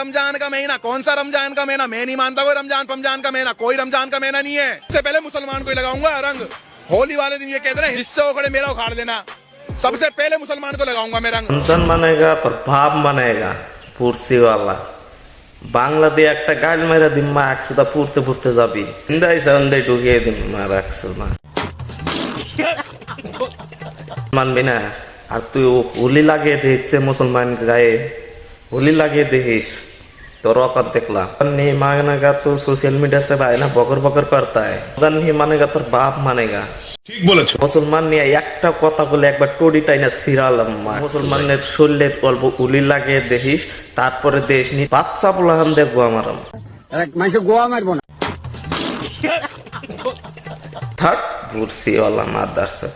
रमजान का महीना, कौन सा रमजान का महीना? मैं नहीं मानता कोई रमजान का महीना, कोई रमजान का महीना नहीं है। इससे पहले मुसलमान को ही लगाऊंगा रंग। होली वाले दिन ये कहते हैं जिससे ओखड़े मेरा उखाड़ देना, सबसे पहले मुसलमान को लगाऊंगा मैं रंग। रमजान मानेगा तो भाव मानेगा पुरसी वाला বাংলা দিয়ে একটা গাল মেরে দিন মা একশোটা পুড়তে পুড়তে যাবি সন্ধ্যে ঢুকিয়ে দিন মা রাখছো না মানবি না। আর তুই হোলি লাগিয়ে দিচ্ছে মুসলমান গায়ে, হোলি লাগিয়ে दिस तो औकात देखला नहीं मानेगा तो सोशल मीडिया से भाई ना बकर बकर करता है, नहीं मानेगा तो बाप मानेगा। ঠিক বলেছো। মুসলমান নিয়ে একটা কথা বলে একবার টডি টাইনা সিরালাম মুসলমানের শরীরে অল্প উলি লাগিয়ে দেখিস, তারপরে দেশ নি বাচ্চা পোলাহান দেখবো আমার মানুষ গোয়া মারবো না থাক বুঝছি ওলা মাদারসা।